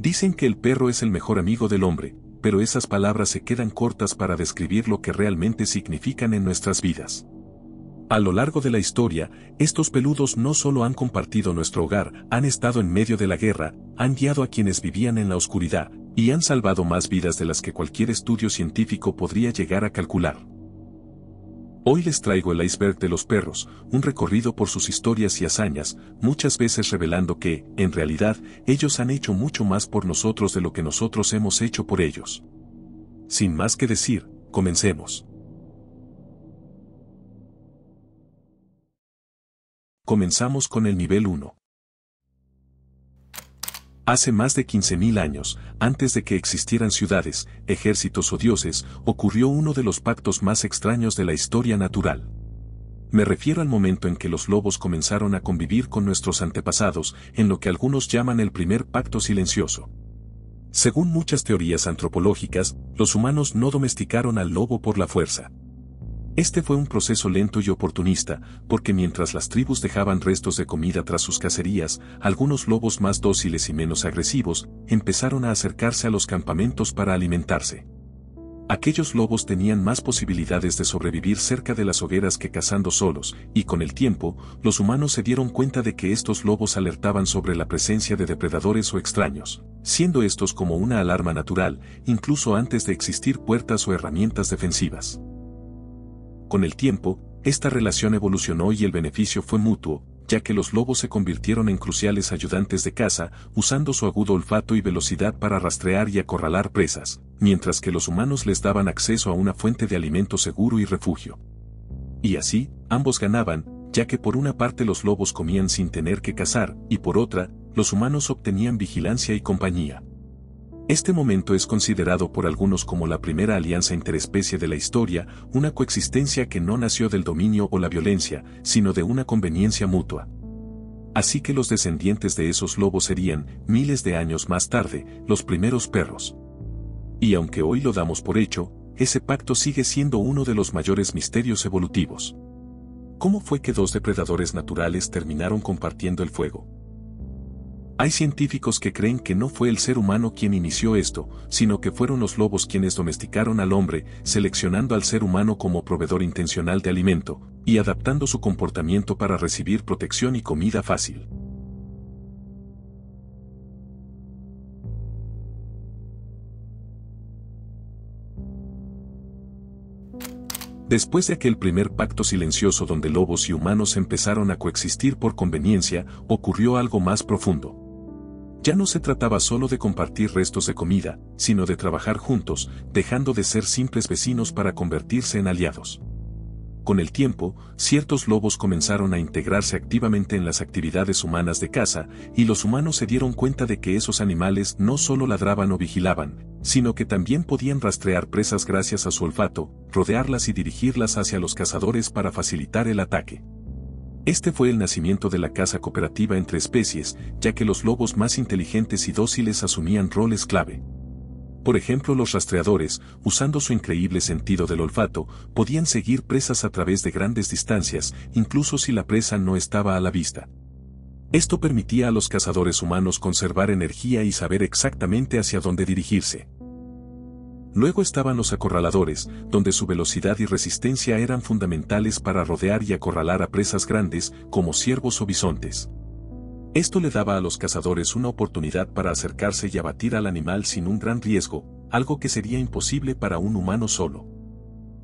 Dicen que el perro es el mejor amigo del hombre, pero esas palabras se quedan cortas para describir lo que realmente significan en nuestras vidas. A lo largo de la historia, estos peludos no solo han compartido nuestro hogar, han estado en medio de la guerra, han guiado a quienes vivían en la oscuridad, y han salvado más vidas de las que cualquier estudio científico podría llegar a calcular. Hoy les traigo el iceberg de los perros, un recorrido por sus historias y hazañas, muchas veces revelando que, en realidad, ellos han hecho mucho más por nosotros de lo que nosotros hemos hecho por ellos. Sin más que decir, comencemos. Comenzamos con el nivel 1. Hace más de 15.000 años, antes de que existieran ciudades, ejércitos o dioses, ocurrió uno de los pactos más extraños de la historia natural. Me refiero al momento en que los lobos comenzaron a convivir con nuestros antepasados, en lo que algunos llaman el primer pacto silencioso. Según muchas teorías antropológicas, los humanos no domesticaron al lobo por la fuerza. Este fue un proceso lento y oportunista, porque mientras las tribus dejaban restos de comida tras sus cacerías, algunos lobos más dóciles y menos agresivos empezaron a acercarse a los campamentos para alimentarse. Aquellos lobos tenían más posibilidades de sobrevivir cerca de las hogueras que cazando solos, y con el tiempo, los humanos se dieron cuenta de que estos lobos alertaban sobre la presencia de depredadores o extraños, siendo estos como una alarma natural, incluso antes de existir puertas o herramientas defensivas. Con el tiempo, esta relación evolucionó y el beneficio fue mutuo, ya que los lobos se convirtieron en cruciales ayudantes de caza, usando su agudo olfato y velocidad para rastrear y acorralar presas, mientras que los humanos les daban acceso a una fuente de alimento seguro y refugio. Y así, ambos ganaban, ya que por una parte los lobos comían sin tener que cazar, y por otra, los humanos obtenían vigilancia y compañía. Este momento es considerado por algunos como la primera alianza interespecie de la historia, una coexistencia que no nació del dominio o la violencia, sino de una conveniencia mutua. Así que los descendientes de esos lobos serían, miles de años más tarde, los primeros perros. Y aunque hoy lo damos por hecho, ese pacto sigue siendo uno de los mayores misterios evolutivos. ¿Cómo fue que dos depredadores naturales terminaron compartiendo el fuego? Hay científicos que creen que no fue el ser humano quien inició esto, sino que fueron los lobos quienes domesticaron al hombre, seleccionando al ser humano como proveedor intencional de alimento, y adaptando su comportamiento para recibir protección y comida fácil. Después de aquel primer pacto silencioso donde lobos y humanos empezaron a coexistir por conveniencia, ocurrió algo más profundo. Ya no se trataba solo de compartir restos de comida, sino de trabajar juntos, dejando de ser simples vecinos para convertirse en aliados. Con el tiempo, ciertos lobos comenzaron a integrarse activamente en las actividades humanas de caza, y los humanos se dieron cuenta de que esos animales no solo ladraban o vigilaban, sino que también podían rastrear presas gracias a su olfato, rodearlas y dirigirlas hacia los cazadores para facilitar el ataque. Este fue el nacimiento de la caza cooperativa entre especies, ya que los lobos más inteligentes y dóciles asumían roles clave. Por ejemplo, los rastreadores, usando su increíble sentido del olfato, podían seguir presas a través de grandes distancias, incluso si la presa no estaba a la vista. Esto permitía a los cazadores humanos conservar energía y saber exactamente hacia dónde dirigirse. Luego estaban los acorraladores, donde su velocidad y resistencia eran fundamentales para rodear y acorralar a presas grandes, como ciervos o bisontes. Esto le daba a los cazadores una oportunidad para acercarse y abatir al animal sin un gran riesgo, algo que sería imposible para un humano solo.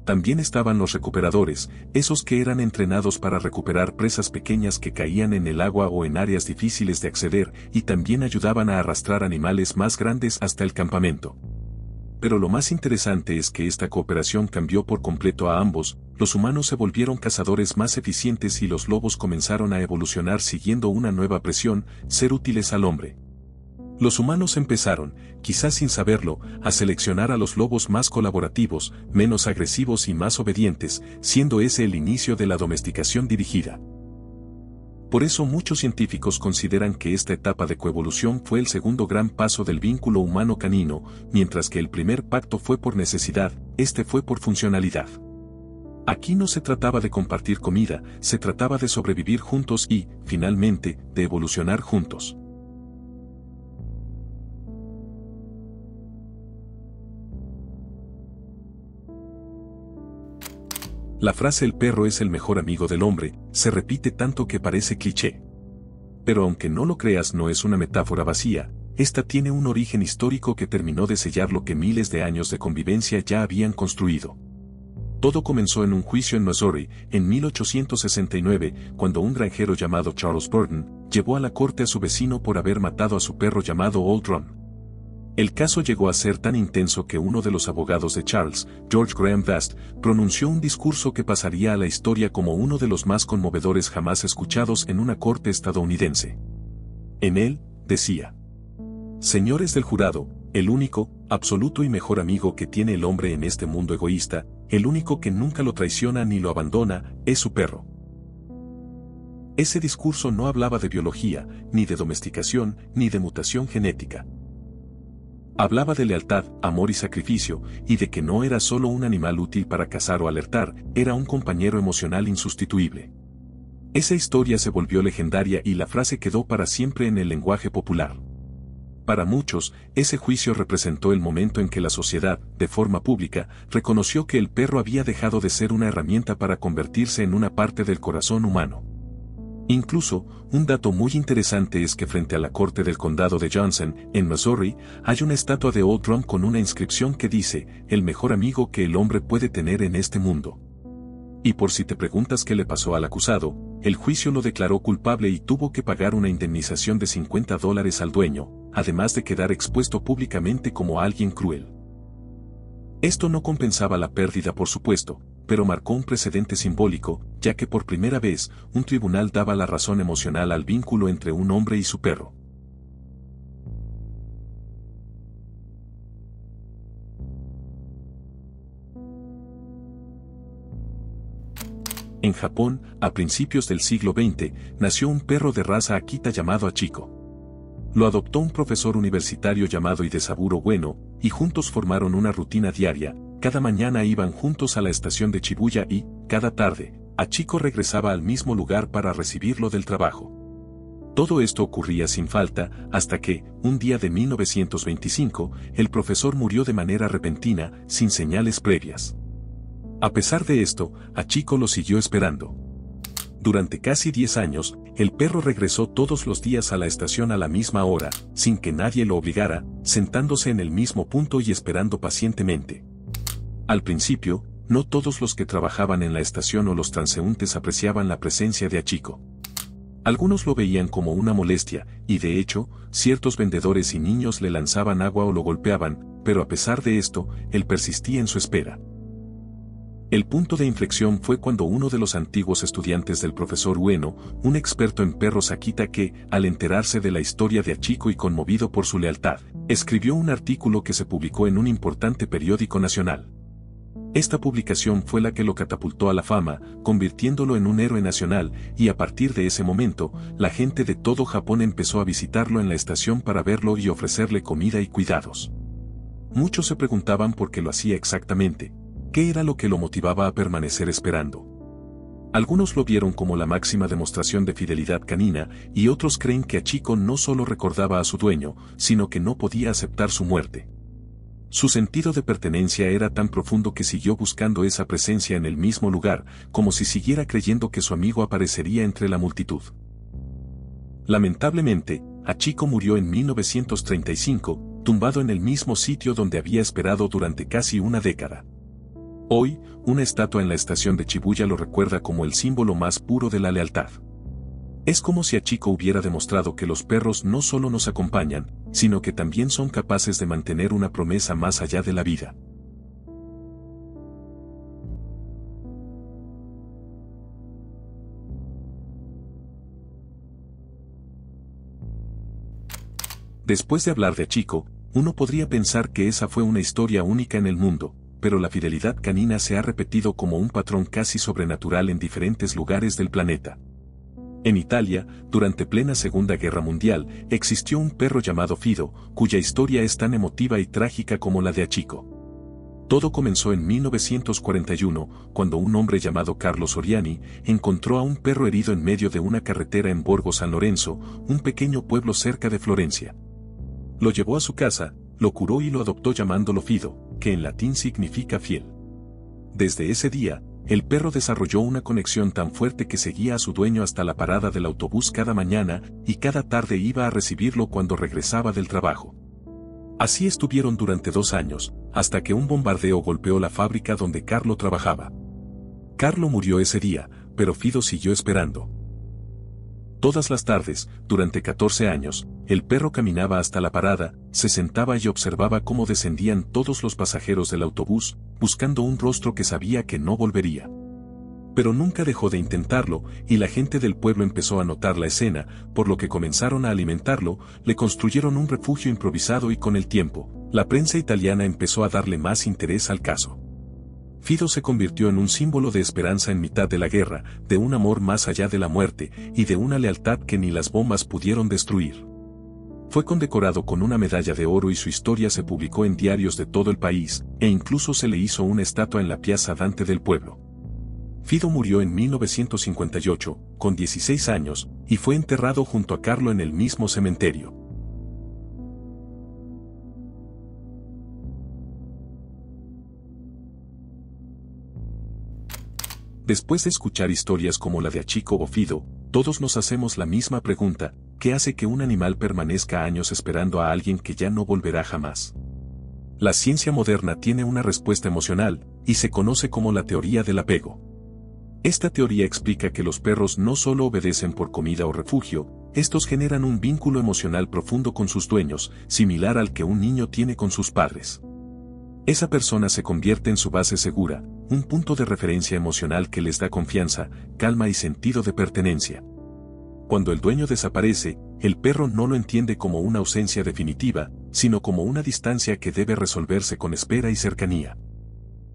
También estaban los recuperadores, esos que eran entrenados para recuperar presas pequeñas que caían en el agua o en áreas difíciles de acceder, y también ayudaban a arrastrar animales más grandes hasta el campamento. Pero lo más interesante es que esta cooperación cambió por completo a ambos, los humanos se volvieron cazadores más eficientes y los lobos comenzaron a evolucionar siguiendo una nueva presión, ser útiles al hombre. Los humanos empezaron, quizás sin saberlo, a seleccionar a los lobos más colaborativos, menos agresivos y más obedientes, siendo ese el inicio de la domesticación dirigida. Por eso muchos científicos consideran que esta etapa de coevolución fue el segundo gran paso del vínculo humano-canino, mientras que el primer pacto fue por necesidad, este fue por funcionalidad. Aquí no se trataba de compartir comida, se trataba de sobrevivir juntos y, finalmente, de evolucionar juntos. La frase "el perro es el mejor amigo del hombre" se repite tanto que parece cliché. Pero aunque no lo creas, no es una metáfora vacía, esta tiene un origen histórico que terminó de sellar lo que miles de años de convivencia ya habían construido. Todo comenzó en un juicio en Missouri, en 1869, cuando un granjero llamado Charles Burton llevó a la corte a su vecino por haber matado a su perro llamado Old Ron. El caso llegó a ser tan intenso que uno de los abogados de Charles, George Graham Best, pronunció un discurso que pasaría a la historia como uno de los más conmovedores jamás escuchados en una corte estadounidense. En él, decía: "Señores del jurado, el único, absoluto y mejor amigo que tiene el hombre en este mundo egoísta, el único que nunca lo traiciona ni lo abandona, es su perro". Ese discurso no hablaba de biología, ni de domesticación, ni de mutación genética. Hablaba de lealtad, amor y sacrificio, y de que no era solo un animal útil para cazar o alertar, era un compañero emocional insustituible. Esa historia se volvió legendaria y la frase quedó para siempre en el lenguaje popular. Para muchos, ese juicio representó el momento en que la sociedad, de forma pública, reconoció que el perro había dejado de ser una herramienta para convertirse en una parte del corazón humano. Incluso, un dato muy interesante es que frente a la corte del condado de Johnson, en Missouri, hay una estatua de Old Ron con una inscripción que dice: "el mejor amigo que el hombre puede tener en este mundo". Y por si te preguntas qué le pasó al acusado, el juicio lo declaró culpable y tuvo que pagar una indemnización de $50 al dueño, además de quedar expuesto públicamente como alguien cruel. Esto no compensaba la pérdida, por supuesto, pero marcó un precedente simbólico, ya que por primera vez, un tribunal daba la razón emocional al vínculo entre un hombre y su perro. En Japón, a principios del siglo XX, nació un perro de raza Akita llamado Hachiko. Lo adoptó un profesor universitario llamado Hidesaburo Ueno, y juntos formaron una rutina diaria. Cada mañana iban juntos a la estación de Shibuya y, cada tarde, Hachiko regresaba al mismo lugar para recibirlo del trabajo. Todo esto ocurría sin falta, hasta que, un día de 1925, el profesor murió de manera repentina, sin señales previas. A pesar de esto, Hachiko lo siguió esperando. Durante casi 10 años, el perro regresó todos los días a la estación a la misma hora, sin que nadie lo obligara, sentándose en el mismo punto y esperando pacientemente. Al principio, no todos los que trabajaban en la estación o los transeúntes apreciaban la presencia de Hachiko. Algunos lo veían como una molestia, y de hecho, ciertos vendedores y niños le lanzaban agua o lo golpeaban, pero a pesar de esto, él persistía en su espera. El punto de inflexión fue cuando uno de los antiguos estudiantes del profesor Ueno, un experto en perros Akita que, al enterarse de la historia de Hachiko y conmovido por su lealtad, escribió un artículo que se publicó en un importante periódico nacional. Esta publicación fue la que lo catapultó a la fama, convirtiéndolo en un héroe nacional, y a partir de ese momento, la gente de todo Japón empezó a visitarlo en la estación para verlo y ofrecerle comida y cuidados. Muchos se preguntaban por qué lo hacía exactamente. ¿Qué era lo que lo motivaba a permanecer esperando? Algunos lo vieron como la máxima demostración de fidelidad canina, y otros creen que Hachiko no solo recordaba a su dueño, sino que no podía aceptar su muerte. Su sentido de pertenencia era tan profundo que siguió buscando esa presencia en el mismo lugar, como si siguiera creyendo que su amigo aparecería entre la multitud. Lamentablemente, Hachiko murió en 1935, tumbado en el mismo sitio donde había esperado durante casi una década. Hoy, una estatua en la estación de Shibuya lo recuerda como el símbolo más puro de la lealtad. Es como si Hachiko hubiera demostrado que los perros no solo nos acompañan, sino que también son capaces de mantener una promesa más allá de la vida. Después de hablar de Hachiko, uno podría pensar que esa fue una historia única en el mundo, pero la fidelidad canina se ha repetido como un patrón casi sobrenatural en diferentes lugares del planeta. En Italia, durante plena Segunda Guerra Mundial, existió un perro llamado Fido, cuya historia es tan emotiva y trágica como la de Hachiko. Todo comenzó en 1941, cuando un hombre llamado Carlo Soriani encontró a un perro herido en medio de una carretera en Borgo San Lorenzo, un pequeño pueblo cerca de Florencia. Lo llevó a su casa, lo curó y lo adoptó llamándolo Fido, que en latín significa fiel. Desde ese día, el perro desarrolló una conexión tan fuerte que seguía a su dueño hasta la parada del autobús cada mañana y cada tarde iba a recibirlo cuando regresaba del trabajo. Así estuvieron durante 2 años, hasta que un bombardeo golpeó la fábrica donde Carlo trabajaba. Carlo murió ese día, pero Fido siguió esperando. Todas las tardes, durante 14 años, el perro caminaba hasta la parada, se sentaba y observaba cómo descendían todos los pasajeros del autobús, buscando un rostro que sabía que no volvería. Pero nunca dejó de intentarlo, y la gente del pueblo empezó a notar la escena, por lo que comenzaron a alimentarlo, le construyeron un refugio improvisado y con el tiempo, la prensa italiana empezó a darle más interés al caso. Fido se convirtió en un símbolo de esperanza en mitad de la guerra, de un amor más allá de la muerte, y de una lealtad que ni las bombas pudieron destruir. Fue condecorado con una medalla de oro y su historia se publicó en diarios de todo el país, e incluso se le hizo una estatua en la Piazza Dante del pueblo. Fido murió en 1958, con 16 años, y fue enterrado junto a Carlo en el mismo cementerio. Después de escuchar historias como la de Achiko o Fido, todos nos hacemos la misma pregunta: ¿qué hace que un animal permanezca años esperando a alguien que ya no volverá jamás? La ciencia moderna tiene una respuesta emocional, y se conoce como la teoría del apego. Esta teoría explica que los perros no solo obedecen por comida o refugio, estos generan un vínculo emocional profundo con sus dueños, similar al que un niño tiene con sus padres. Esa persona se convierte en su base segura, un punto de referencia emocional que les da confianza, calma y sentido de pertenencia. Cuando el dueño desaparece, el perro no lo entiende como una ausencia definitiva, sino como una distancia que debe resolverse con espera y cercanía.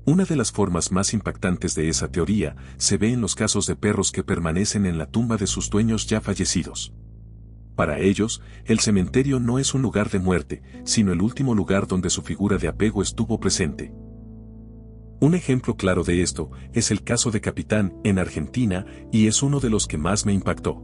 Una de las formas más impactantes de esa teoría se ve en los casos de perros que permanecen en la tumba de sus dueños ya fallecidos. Para ellos, el cementerio no es un lugar de muerte, sino el último lugar donde su figura de apego estuvo presente. Un ejemplo claro de esto es el caso de Capitán, en Argentina, y es uno de los que más me impactó.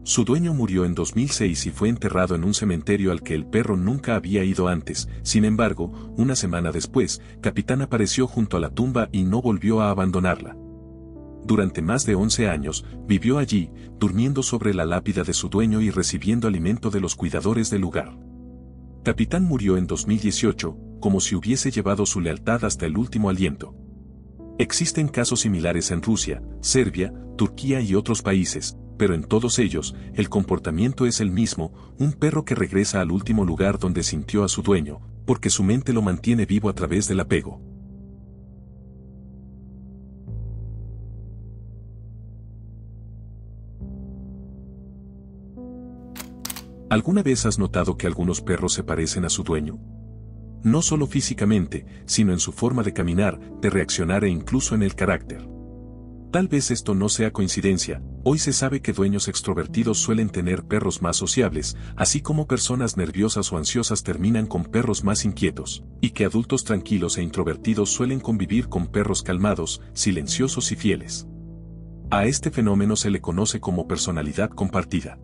Su dueño murió en 2006 y fue enterrado en un cementerio al que el perro nunca había ido antes. Sin embargo, una semana después, Capitán apareció junto a la tumba y no volvió a abandonarla. Durante más de 11 años, vivió allí, durmiendo sobre la lápida de su dueño y recibiendo alimento de los cuidadores del lugar. Capitán murió en 2018, como si hubiese llevado su lealtad hasta el último aliento. Existen casos similares en Rusia, Serbia, Turquía y otros países, pero en todos ellos, el comportamiento es el mismo: un perro que regresa al último lugar donde sintió a su dueño, porque su mente lo mantiene vivo a través del apego. ¿Alguna vez has notado que algunos perros se parecen a su dueño? No solo físicamente, sino en su forma de caminar, de reaccionar e incluso en el carácter. Tal vez esto no sea coincidencia. Hoy se sabe que dueños extrovertidos suelen tener perros más sociables, así como personas nerviosas o ansiosas terminan con perros más inquietos, y que adultos tranquilos e introvertidos suelen convivir con perros calmados, silenciosos y fieles. A este fenómeno se le conoce como personalidad compartida.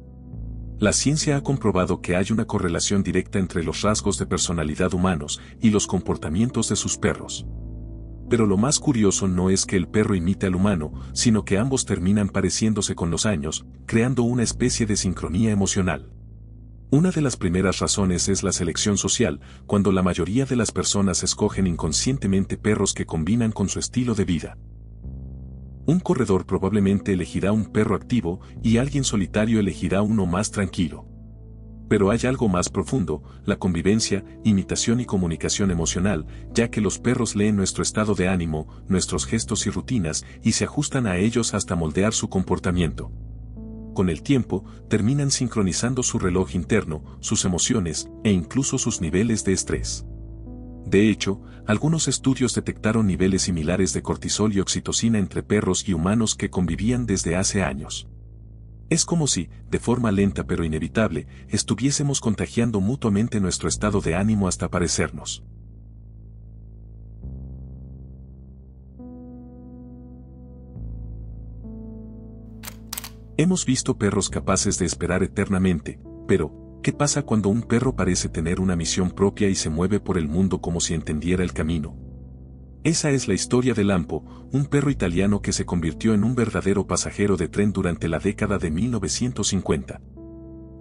La ciencia ha comprobado que hay una correlación directa entre los rasgos de personalidad humanos y los comportamientos de sus perros. Pero lo más curioso no es que el perro imite al humano, sino que ambos terminan pareciéndose con los años, creando una especie de sincronía emocional. Una de las primeras razones es la selección social, cuando la mayoría de las personas escogen inconscientemente perros que combinan con su estilo de vida. Un corredor probablemente elegirá un perro activo y alguien solitario elegirá uno más tranquilo. Pero hay algo más profundo: la convivencia, imitación y comunicación emocional, ya que los perros leen nuestro estado de ánimo, nuestros gestos y rutinas, y se ajustan a ellos hasta moldear su comportamiento. Con el tiempo, terminan sincronizando su reloj interno, sus emociones, e incluso sus niveles de estrés. De hecho, algunos estudios detectaron niveles similares de cortisol y oxitocina entre perros y humanos que convivían desde hace años. Es como si, de forma lenta pero inevitable, estuviésemos contagiando mutuamente nuestro estado de ánimo hasta parecernos. Hemos visto perros capaces de esperar eternamente, pero, ¿qué pasa cuando un perro parece tener una misión propia y se mueve por el mundo como si entendiera el camino? Esa es la historia de Lampo, un perro italiano que se convirtió en un verdadero pasajero de tren durante la década de 1950.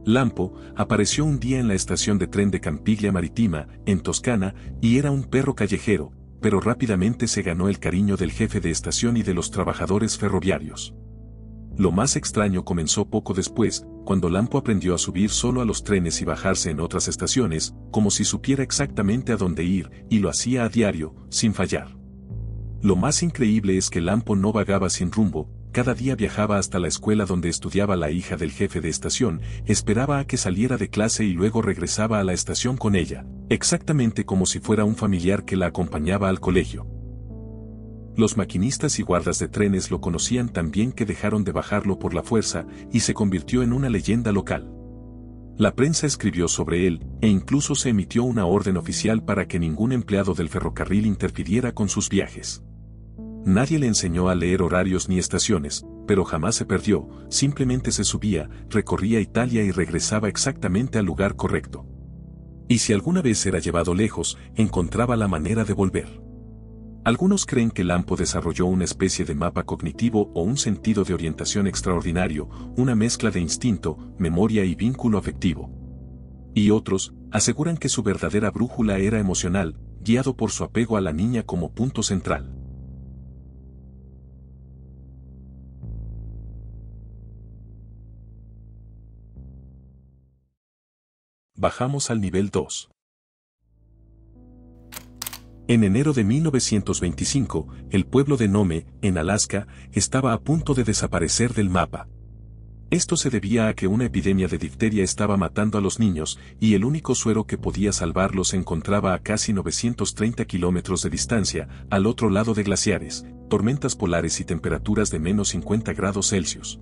Lampo apareció un día en la estación de tren de Campiglia Marittima, en Toscana, y era un perro callejero, pero rápidamente se ganó el cariño del jefe de estación y de los trabajadores ferroviarios. Lo más extraño comenzó poco después, cuando Lampo aprendió a subir solo a los trenes y bajarse en otras estaciones, como si supiera exactamente a dónde ir, y lo hacía a diario, sin fallar. Lo más increíble es que Lampo no vagaba sin rumbo, cada día viajaba hasta la escuela donde estudiaba la hija del jefe de estación, esperaba a que saliera de clase y luego regresaba a la estación con ella, exactamente como si fuera un familiar que la acompañaba al colegio. Los maquinistas y guardas de trenes lo conocían tan bien que dejaron de bajarlo por la fuerza y se convirtió en una leyenda local. La prensa escribió sobre él, e incluso se emitió una orden oficial para que ningún empleado del ferrocarril interfiriera con sus viajes. Nadie le enseñó a leer horarios ni estaciones, pero jamás se perdió, simplemente se subía, recorría Italia y regresaba exactamente al lugar correcto. Y si alguna vez era llevado lejos, encontraba la manera de volver. Algunos creen que Lampo desarrolló una especie de mapa cognitivo o un sentido de orientación extraordinario, una mezcla de instinto, memoria y vínculo afectivo. Y otros aseguran que su verdadera brújula era emocional, guiado por su apego a la niña como punto central. Bajamos al nivel 2. En enero de 1925, el pueblo de Nome, en Alaska, estaba a punto de desaparecer del mapa. Esto se debía a que una epidemia de difteria estaba matando a los niños, y el único suero que podía salvarlos se encontraba a casi 930 kilómetros de distancia, al otro lado de glaciares, tormentas polares y temperaturas de menos 50 grados Celsius.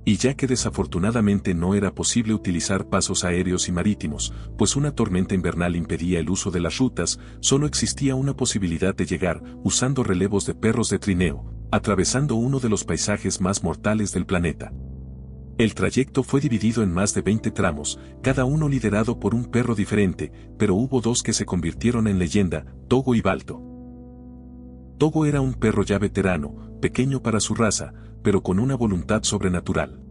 Y ya que desafortunadamente no era posible utilizar pasos aéreos y marítimos, pues una tormenta invernal impedía el uso de las rutas, solo existía una posibilidad de llegar, usando relevos de perros de trineo, atravesando uno de los paisajes más mortales del planeta. El trayecto fue dividido en más de 20 tramos, cada uno liderado por un perro diferente, pero hubo dos que se convirtieron en leyenda, Togo y Balto. Togo era un perro ya veterano, pequeño para su raza, pero con una voluntad sobrenatural.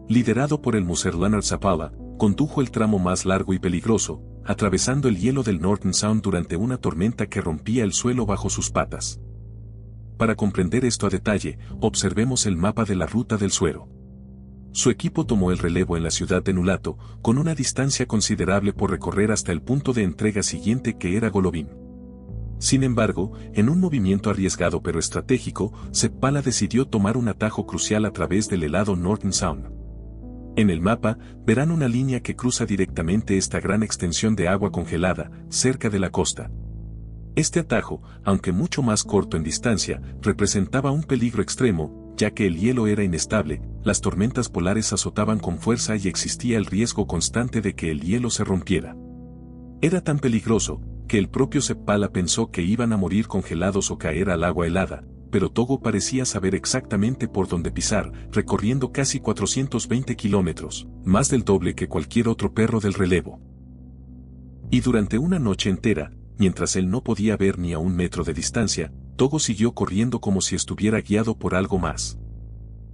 Liderado por el Musser Leonard Zapala, condujo el tramo más largo y peligroso, atravesando el hielo del Norton Sound durante una tormenta que rompía el suelo bajo sus patas. Para comprender esto a detalle, observemos el mapa de la ruta del suero. Su equipo tomó el relevo en la ciudad de Nulato, con una distancia considerable por recorrer hasta el punto de entrega siguiente que era Golovin. Sin embargo, en un movimiento arriesgado pero estratégico, Zapala decidió tomar un atajo crucial a través del helado Norton Sound. En el mapa, verán una línea que cruza directamente esta gran extensión de agua congelada, cerca de la costa. Este atajo, aunque mucho más corto en distancia, representaba un peligro extremo, ya que el hielo era inestable, las tormentas polares azotaban con fuerza y existía el riesgo constante de que el hielo se rompiera. Era tan peligroso, que el propio Zapala pensó que iban a morir congelados o caer al agua helada, pero Togo parecía saber exactamente por dónde pisar, recorriendo casi 420 kilómetros, más del doble que cualquier otro perro del relevo. Y durante una noche entera, mientras él no podía ver ni a un metro de distancia, Togo siguió corriendo como si estuviera guiado por algo más.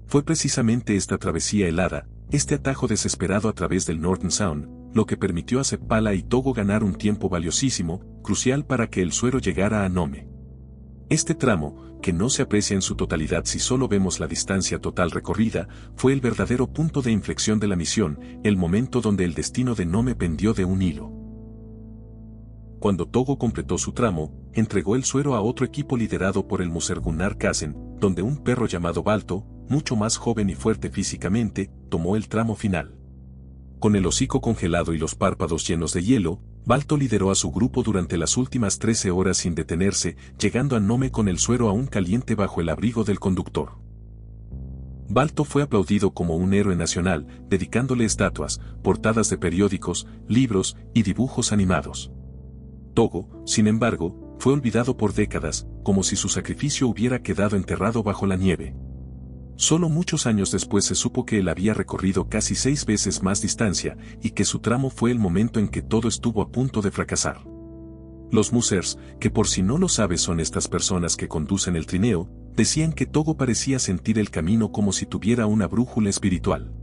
Fue precisamente esta travesía helada, este atajo desesperado a través del Norton Sound, lo que permitió a Zapala y Togo ganar un tiempo valiosísimo, crucial para que el suero llegara a Nome. Este tramo, que no se aprecia en su totalidad si solo vemos la distancia total recorrida, fue el verdadero punto de inflexión de la misión, el momento donde el destino de Nome pendió de un hilo. Cuando Togo completó su tramo, entregó el suero a otro equipo liderado por el Musser Gunnar Kassen, donde un perro llamado Balto, mucho más joven y fuerte físicamente, tomó el tramo final. Con el hocico congelado y los párpados llenos de hielo, Balto lideró a su grupo durante las últimas 13 horas sin detenerse, llegando a Nome con el suero aún caliente bajo el abrigo del conductor. Balto fue aplaudido como un héroe nacional, dedicándole estatuas, portadas de periódicos, libros y dibujos animados. Togo, sin embargo, fue olvidado por décadas, como si su sacrificio hubiera quedado enterrado bajo la nieve. Solo muchos años después se supo que él había recorrido casi 6 veces más distancia, y que su tramo fue el momento en que todo estuvo a punto de fracasar. Los Musers, que por si no lo sabes son estas personas que conducen el trineo, decían que Togo parecía sentir el camino como si tuviera una brújula espiritual.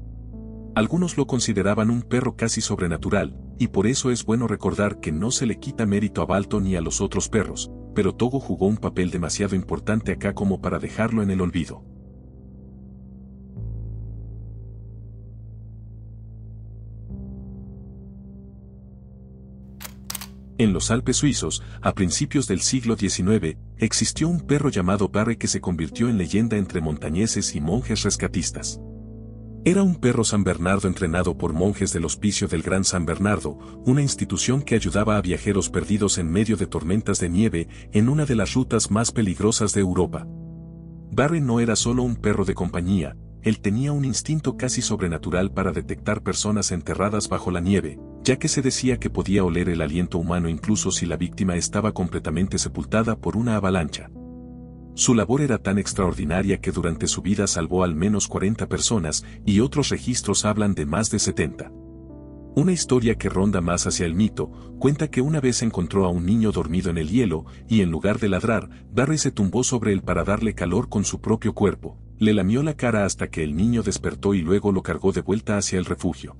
Algunos lo consideraban un perro casi sobrenatural, y por eso es bueno recordar que no se le quita mérito a Balto ni a los otros perros, pero Togo jugó un papel demasiado importante acá como para dejarlo en el olvido. En los Alpes suizos, a principios del siglo XIX, existió un perro llamado Barry que se convirtió en leyenda entre montañeses y monjes rescatistas. Era un perro San Bernardo entrenado por monjes del Hospicio del Gran San Bernardo, una institución que ayudaba a viajeros perdidos en medio de tormentas de nieve en una de las rutas más peligrosas de Europa. Barry no era solo un perro de compañía, él tenía un instinto casi sobrenatural para detectar personas enterradas bajo la nieve, ya que se decía que podía oler el aliento humano incluso si la víctima estaba completamente sepultada por una avalancha. Su labor era tan extraordinaria que durante su vida salvó al menos 40 personas y otros registros hablan de más de 70. Una historia que ronda más hacia el mito, cuenta que una vez encontró a un niño dormido en el hielo, y en lugar de ladrar, Barry se tumbó sobre él para darle calor con su propio cuerpo, le lamió la cara hasta que el niño despertó y luego lo cargó de vuelta hacia el refugio.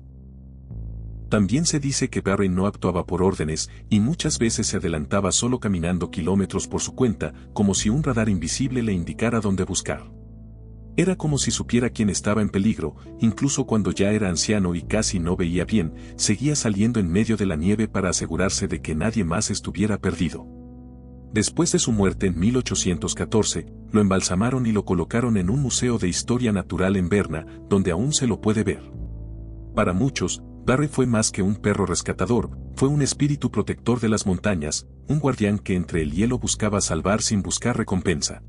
También se dice que Barry no actuaba por órdenes, y muchas veces se adelantaba solo caminando kilómetros por su cuenta, como si un radar invisible le indicara dónde buscar. Era como si supiera quién estaba en peligro, incluso cuando ya era anciano y casi no veía bien, seguía saliendo en medio de la nieve para asegurarse de que nadie más estuviera perdido. Después de su muerte en 1814, lo embalsamaron y lo colocaron en un museo de historia natural en Berna, donde aún se lo puede ver. Para muchos, Barry fue más que un perro rescatador, fue un espíritu protector de las montañas, un guardián que entre el hielo buscaba salvar sin buscar recompensa.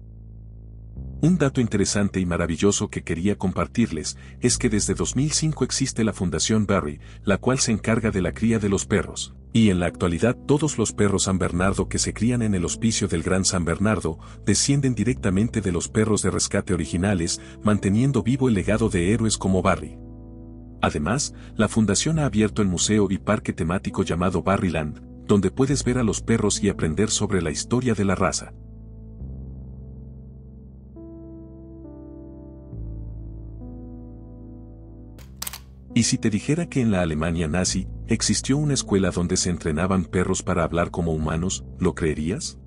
Un dato interesante y maravilloso que quería compartirles es que desde 2005 existe la Fundación Barry, la cual se encarga de la cría de los perros, y en la actualidad todos los perros San Bernardo que se crían en el Hospicio del Gran San Bernardo descienden directamente de los perros de rescate originales, manteniendo vivo el legado de héroes como Barry. Además, la fundación ha abierto el museo y parque temático llamado Barryland, donde puedes ver a los perros y aprender sobre la historia de la raza. ¿Y si te dijera que en la Alemania nazi existió una escuela donde se entrenaban perros para hablar como humanos, lo creerías?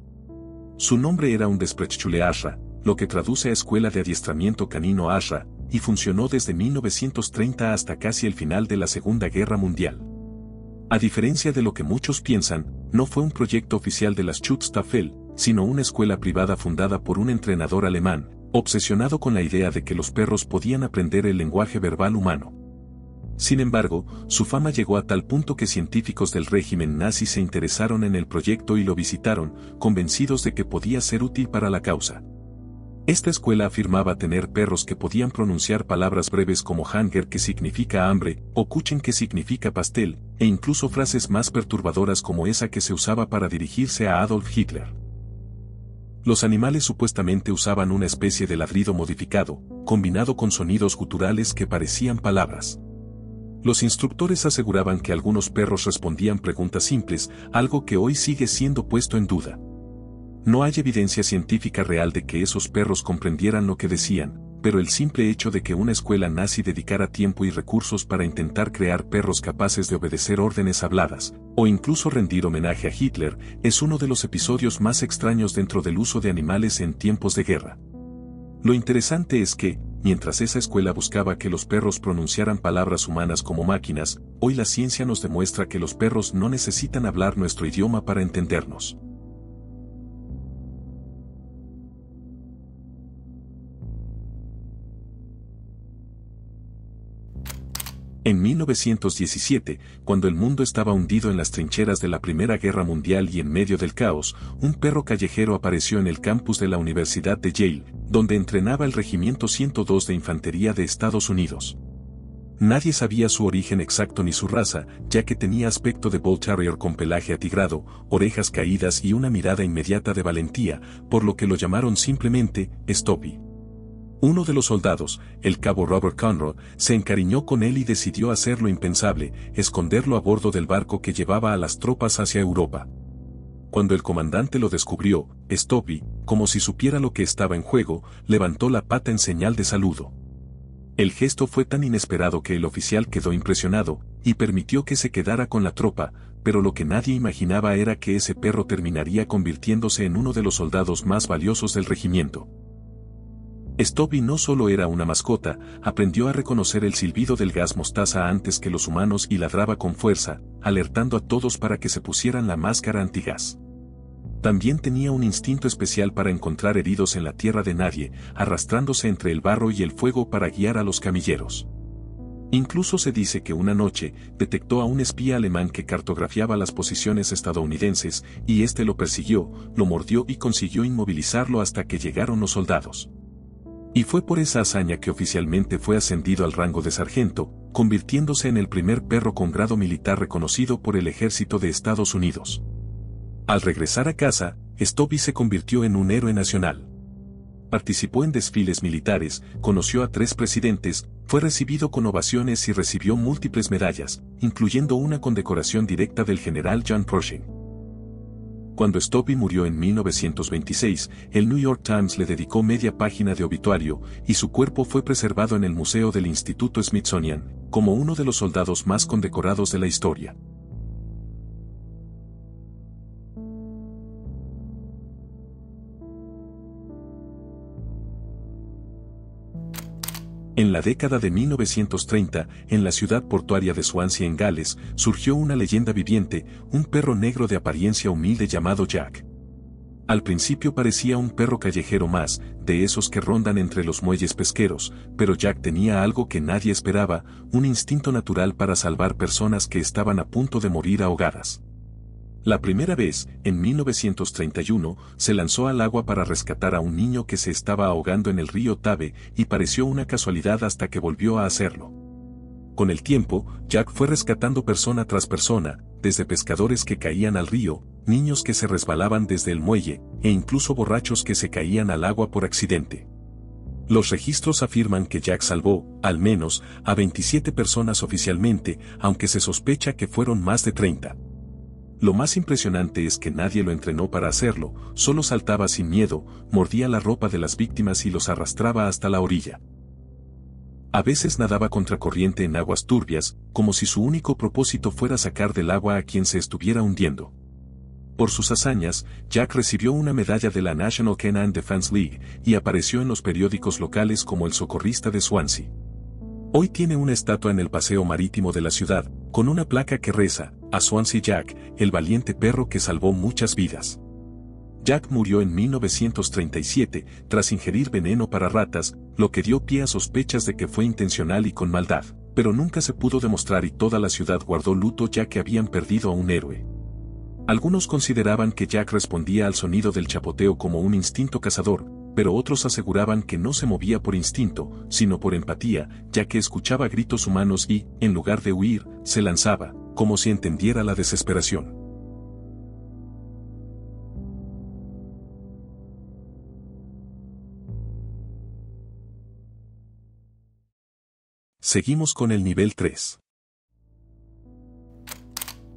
Su nombre era un Sprechschule Ashra, lo que traduce a Escuela de Adiestramiento Canino Ashra, y funcionó desde 1930 hasta casi el final de la Segunda Guerra Mundial. A diferencia de lo que muchos piensan, no fue un proyecto oficial de la Schutzstaffel, sino una escuela privada fundada por un entrenador alemán, obsesionado con la idea de que los perros podían aprender el lenguaje verbal humano. Sin embargo, su fama llegó a tal punto que científicos del régimen nazi se interesaron en el proyecto y lo visitaron, convencidos de que podía ser útil para la causa. Esta escuela afirmaba tener perros que podían pronunciar palabras breves como Hunger, que significa hambre, o Kuchen, que significa pastel, e incluso frases más perturbadoras como esa que se usaba para dirigirse a Adolf Hitler. Los animales supuestamente usaban una especie de ladrido modificado, combinado con sonidos guturales que parecían palabras. Los instructores aseguraban que algunos perros respondían preguntas simples, algo que hoy sigue siendo puesto en duda. No hay evidencia científica real de que esos perros comprendieran lo que decían, pero el simple hecho de que una escuela nazi dedicara tiempo y recursos para intentar crear perros capaces de obedecer órdenes habladas, o incluso rendir homenaje a Hitler, es uno de los episodios más extraños dentro del uso de animales en tiempos de guerra. Lo interesante es que, mientras esa escuela buscaba que los perros pronunciaran palabras humanas como máquinas, hoy la ciencia nos demuestra que los perros no necesitan hablar nuestro idioma para entendernos. En 1917, cuando el mundo estaba hundido en las trincheras de la Primera Guerra Mundial y en medio del caos, un perro callejero apareció en el campus de la Universidad de Yale, donde entrenaba el Regimiento 102 de Infantería de Estados Unidos. Nadie sabía su origen exacto ni su raza, ya que tenía aspecto de Bull Terrier con pelaje atigrado, orejas caídas y una mirada inmediata de valentía, por lo que lo llamaron simplemente Stoppy. Uno de los soldados, el cabo Robert Conroe, se encariñó con él y decidió hacer lo impensable, esconderlo a bordo del barco que llevaba a las tropas hacia Europa. Cuando el comandante lo descubrió, Stubby, como si supiera lo que estaba en juego, levantó la pata en señal de saludo. El gesto fue tan inesperado que el oficial quedó impresionado, y permitió que se quedara con la tropa, pero lo que nadie imaginaba era que ese perro terminaría convirtiéndose en uno de los soldados más valiosos del regimiento. Stubby no solo era una mascota, aprendió a reconocer el silbido del gas mostaza antes que los humanos y ladraba con fuerza, alertando a todos para que se pusieran la máscara antigas. También tenía un instinto especial para encontrar heridos en la tierra de nadie, arrastrándose entre el barro y el fuego para guiar a los camilleros. Incluso se dice que una noche detectó a un espía alemán que cartografiaba las posiciones estadounidenses y este lo persiguió, lo mordió y consiguió inmovilizarlo hasta que llegaron los soldados. Y fue por esa hazaña que oficialmente fue ascendido al rango de sargento, convirtiéndose en el primer perro con grado militar reconocido por el ejército de Estados Unidos. Al regresar a casa, Stubby se convirtió en un héroe nacional. Participó en desfiles militares, conoció a 3 presidentes, fue recibido con ovaciones y recibió múltiples medallas, incluyendo una condecoración directa del general John Pershing. Cuando Stubby murió en 1926, el New York Times le dedicó media página de obituario, y su cuerpo fue preservado en el Museo del Instituto Smithsonian, como uno de los soldados más condecorados de la historia. En la década de 1930, en la ciudad portuaria de Swansea en Gales, surgió una leyenda viviente, un perro negro de apariencia humilde llamado Jack. Al principio parecía un perro callejero más, de esos que rondan entre los muelles pesqueros, pero Jack tenía algo que nadie esperaba, un instinto natural para salvar personas que estaban a punto de morir ahogadas. La primera vez, en 1931, se lanzó al agua para rescatar a un niño que se estaba ahogando en el río Tabe, y pareció una casualidad hasta que volvió a hacerlo. Con el tiempo, Jack fue rescatando persona tras persona, desde pescadores que caían al río, niños que se resbalaban desde el muelle, e incluso borrachos que se caían al agua por accidente. Los registros afirman que Jack salvó, al menos, a 27 personas oficialmente, aunque se sospecha que fueron más de 30. Lo más impresionante es que nadie lo entrenó para hacerlo, solo saltaba sin miedo, mordía la ropa de las víctimas y los arrastraba hasta la orilla. A veces nadaba contracorriente en aguas turbias, como si su único propósito fuera sacar del agua a quien se estuviera hundiendo. Por sus hazañas, Jack recibió una medalla de la National Canine Defense League y apareció en los periódicos locales como el socorrista de Swansea. Hoy tiene una estatua en el paseo marítimo de la ciudad, con una placa que reza, a Swansea Jack, el valiente perro que salvó muchas vidas. Jack murió en 1937, tras ingerir veneno para ratas, lo que dio pie a sospechas de que fue intencional y con maldad, pero nunca se pudo demostrar y toda la ciudad guardó luto ya que habían perdido a un héroe. Algunos consideraban que Jack respondía al sonido del chapoteo como un instinto cazador, pero otros aseguraban que no se movía por instinto, sino por empatía, ya que escuchaba gritos humanos y, en lugar de huir, se lanzaba, como si entendiera la desesperación. Seguimos con el nivel 3.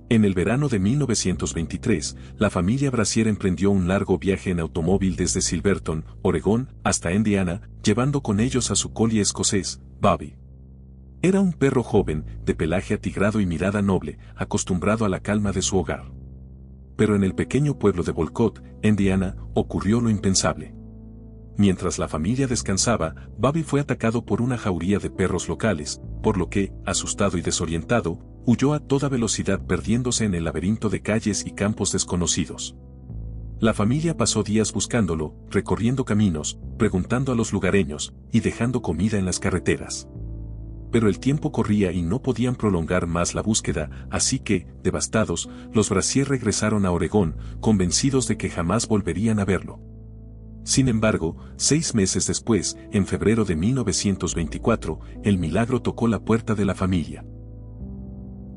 En el verano de 1923, la familia Brasier emprendió un largo viaje en automóvil desde Silverton, Oregón, hasta Indiana, llevando con ellos a su collie escocés, Bobby. Era un perro joven, de pelaje atigrado y mirada noble, acostumbrado a la calma de su hogar. Pero en el pequeño pueblo de Wolcott, Indiana, ocurrió lo impensable. Mientras la familia descansaba, Bobby fue atacado por una jauría de perros locales, por lo que, asustado y desorientado, huyó a toda velocidad perdiéndose en el laberinto de calles y campos desconocidos. La familia pasó días buscándolo, recorriendo caminos, preguntando a los lugareños, y dejando comida en las carreteras. Pero el tiempo corría y no podían prolongar más la búsqueda, así que, devastados, los Brasier regresaron a Oregón, convencidos de que jamás volverían a verlo. Sin embargo, 6 meses después, en febrero de 1924, el milagro tocó la puerta de la familia.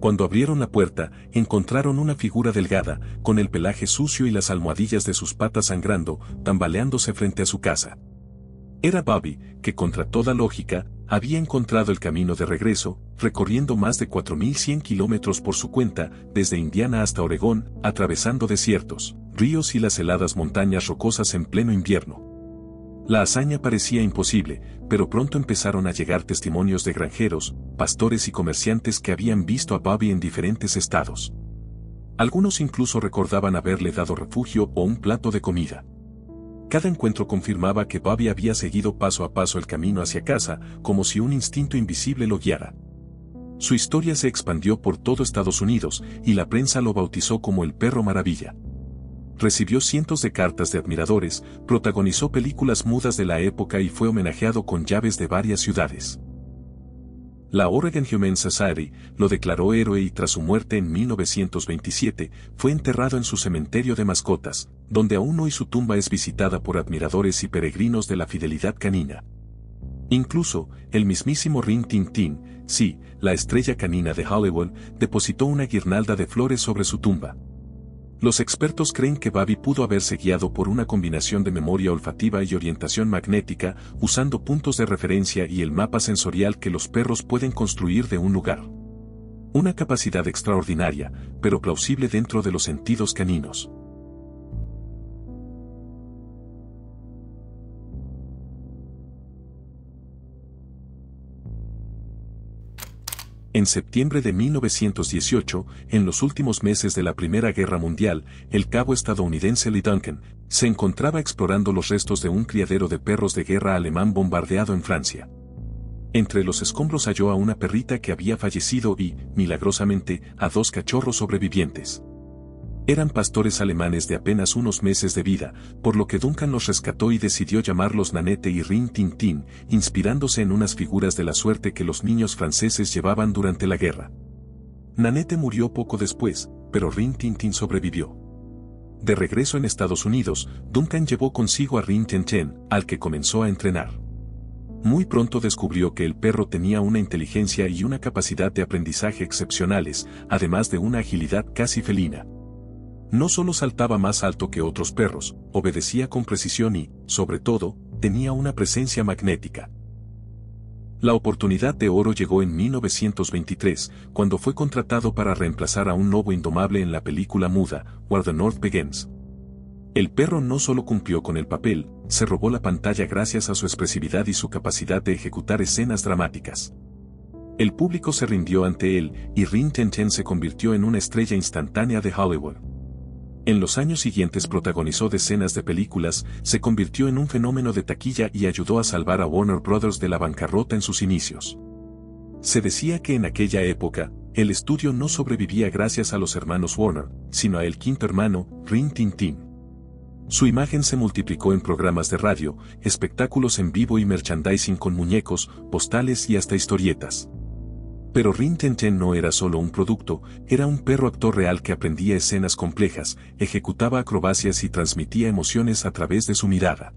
Cuando abrieron la puerta, encontraron una figura delgada, con el pelaje sucio y las almohadillas de sus patas sangrando, tambaleándose frente a su casa. Era Bobby, que contra toda lógica, había encontrado el camino de regreso, recorriendo más de 4.100 kilómetros por su cuenta, desde Indiana hasta Oregón, atravesando desiertos, ríos y las heladas montañas rocosas en pleno invierno. La hazaña parecía imposible, pero pronto empezaron a llegar testimonios de granjeros, pastores y comerciantes que habían visto a Bobby en diferentes estados. Algunos incluso recordaban haberle dado refugio o un plato de comida. Cada encuentro confirmaba que Bobby había seguido paso a paso el camino hacia casa, como si un instinto invisible lo guiara. Su historia se expandió por todo Estados Unidos, y la prensa lo bautizó como el Perro Maravilla. Recibió cientos de cartas de admiradores, protagonizó películas mudas de la época y fue homenajeado con llaves de varias ciudades. La Oregon Humane Society lo declaró héroe y tras su muerte en 1927, fue enterrado en su cementerio de mascotas, donde aún hoy su tumba es visitada por admiradores y peregrinos de la fidelidad canina. Incluso, el mismísimo Rin Tin Tin, sí, la estrella canina de Hollywood, depositó una guirnalda de flores sobre su tumba. Los expertos creen que Bobby pudo haberse guiado por una combinación de memoria olfativa y orientación magnética, usando puntos de referencia y el mapa sensorial que los perros pueden construir de un lugar. Una capacidad extraordinaria, pero plausible dentro de los sentidos caninos. En septiembre de 1918, en los últimos meses de la Primera Guerra Mundial, el cabo estadounidense Lee Duncan se encontraba explorando los restos de un criadero de perros de guerra alemán bombardeado en Francia. Entre los escombros halló a una perrita que había fallecido y, milagrosamente, a 2 cachorros sobrevivientes. Eran pastores alemanes de apenas unos meses de vida, por lo que Duncan los rescató y decidió llamarlos Nanette y Rin Tin Tin, inspirándose en unas figuras de la suerte que los niños franceses llevaban durante la guerra. Nanette murió poco después, pero Rin Tin Tin sobrevivió. De regreso en Estados Unidos, Duncan llevó consigo a Rin Tin Tin, al que comenzó a entrenar. Muy pronto descubrió que el perro tenía una inteligencia y una capacidad de aprendizaje excepcionales, además de una agilidad casi felina. No solo saltaba más alto que otros perros, obedecía con precisión y, sobre todo, tenía una presencia magnética. La oportunidad de oro llegó en 1923, cuando fue contratado para reemplazar a un lobo indomable en la película muda, Where the North Begins. El perro no solo cumplió con el papel, se robó la pantalla gracias a su expresividad y su capacidad de ejecutar escenas dramáticas. El público se rindió ante él, y Rin Tin Tin se convirtió en una estrella instantánea de Hollywood. En los años siguientes protagonizó decenas de películas, se convirtió en un fenómeno de taquilla y ayudó a salvar a Warner Brothers de la bancarrota en sus inicios. Se decía que en aquella época, el estudio no sobrevivía gracias a los hermanos Warner, sino a el quinto hermano, Rin Tin Tin. Su imagen se multiplicó en programas de radio, espectáculos en vivo y merchandising con muñecos, postales y hasta historietas. Pero Rin Tin Tin no era solo un producto, era un perro actor real que aprendía escenas complejas, ejecutaba acrobacias y transmitía emociones a través de su mirada.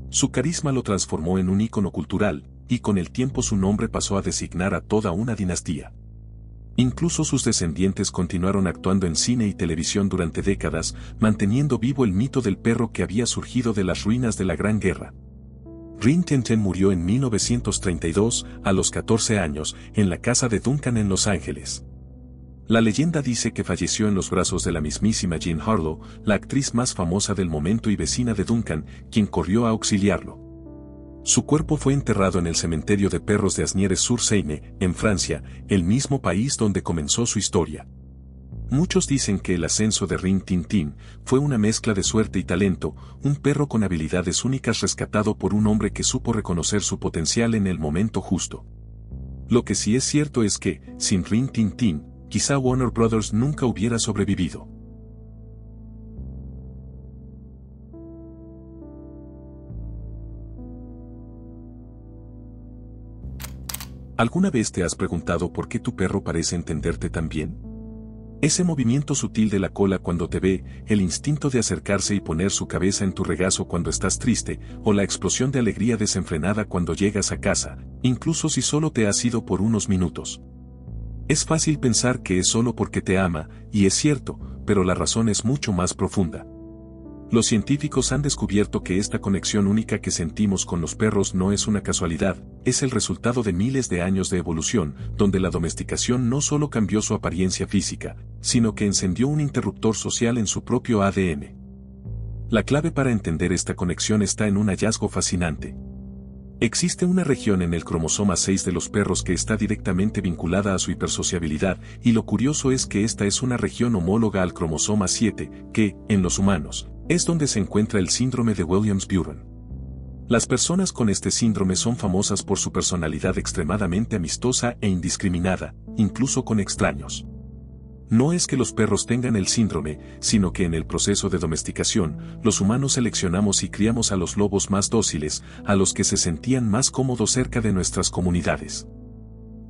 Su carisma lo transformó en un ícono cultural, y con el tiempo su nombre pasó a designar a toda una dinastía. Incluso sus descendientes continuaron actuando en cine y televisión durante décadas, manteniendo vivo el mito del perro que había surgido de las ruinas de la Gran Guerra. Rin Tin Tin murió en 1932, a los 14 años, en la casa de Duncan en Los Ángeles. La leyenda dice que falleció en los brazos de la mismísima Jean Harlow, la actriz más famosa del momento y vecina de Duncan, quien corrió a auxiliarlo. Su cuerpo fue enterrado en el cementerio de perros de Asnieres-sur-Seine, en Francia, el mismo país donde comenzó su historia. Muchos dicen que el ascenso de Rin Tin Tin fue una mezcla de suerte y talento, un perro con habilidades únicas rescatado por un hombre que supo reconocer su potencial en el momento justo. Lo que sí es cierto es que, sin Rin Tin Tin, quizá Warner Brothers nunca hubiera sobrevivido. ¿Alguna vez te has preguntado por qué tu perro parece entenderte tan bien? Ese movimiento sutil de la cola cuando te ve, el instinto de acercarse y poner su cabeza en tu regazo cuando estás triste, o la explosión de alegría desenfrenada cuando llegas a casa, incluso si solo te has ido por unos minutos. Es fácil pensar que es solo porque te ama, y es cierto, pero la razón es mucho más profunda. Los científicos han descubierto que esta conexión única que sentimos con los perros no es una casualidad, es el resultado de miles de años de evolución, donde la domesticación no solo cambió su apariencia física, sino que encendió un interruptor social en su propio ADN. La clave para entender esta conexión está en un hallazgo fascinante. Existe una región en el cromosoma 6 de los perros que está directamente vinculada a su hipersociabilidad, y lo curioso es que esta es una región homóloga al cromosoma 7, que, en los humanos, es donde se encuentra el síndrome de Williams-Beuren. Las personas con este síndrome son famosas por su personalidad extremadamente amistosa e indiscriminada, incluso con extraños. No es que los perros tengan el síndrome, sino que en el proceso de domesticación, los humanos seleccionamos y criamos a los lobos más dóciles, a los que se sentían más cómodos cerca de nuestras comunidades.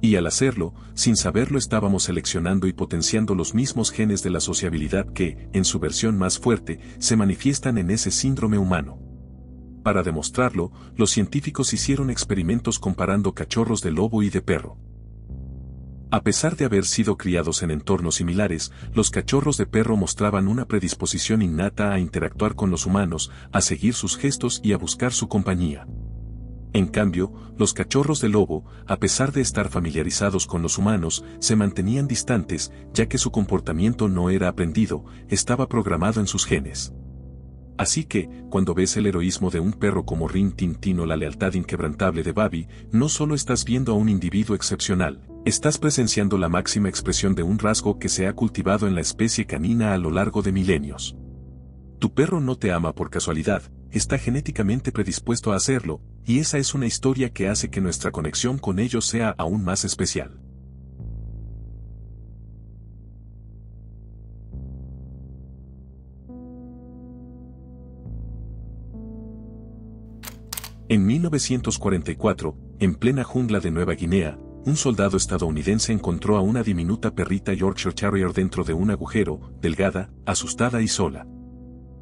Y al hacerlo, sin saberlo estábamos seleccionando y potenciando los mismos genes de la sociabilidad que, en su versión más fuerte, se manifiestan en ese síndrome humano. Para demostrarlo, los científicos hicieron experimentos comparando cachorros de lobo y de perro. A pesar de haber sido criados en entornos similares, los cachorros de perro mostraban una predisposición innata a interactuar con los humanos, a seguir sus gestos y a buscar su compañía. En cambio, los cachorros de lobo, a pesar de estar familiarizados con los humanos, se mantenían distantes, ya que su comportamiento no era aprendido, estaba programado en sus genes. Así que, cuando ves el heroísmo de un perro como Rin Tin Tin o la lealtad inquebrantable de Babi, no solo estás viendo a un individuo excepcional, estás presenciando la máxima expresión de un rasgo que se ha cultivado en la especie canina a lo largo de milenios. Tu perro no te ama por casualidad, está genéticamente predispuesto a hacerlo, y esa es una historia que hace que nuestra conexión con ellos sea aún más especial. En 1944, en plena jungla de Nueva Guinea, un soldado estadounidense encontró a una diminuta perrita Yorkshire Terrier dentro de un agujero, delgada, asustada y sola.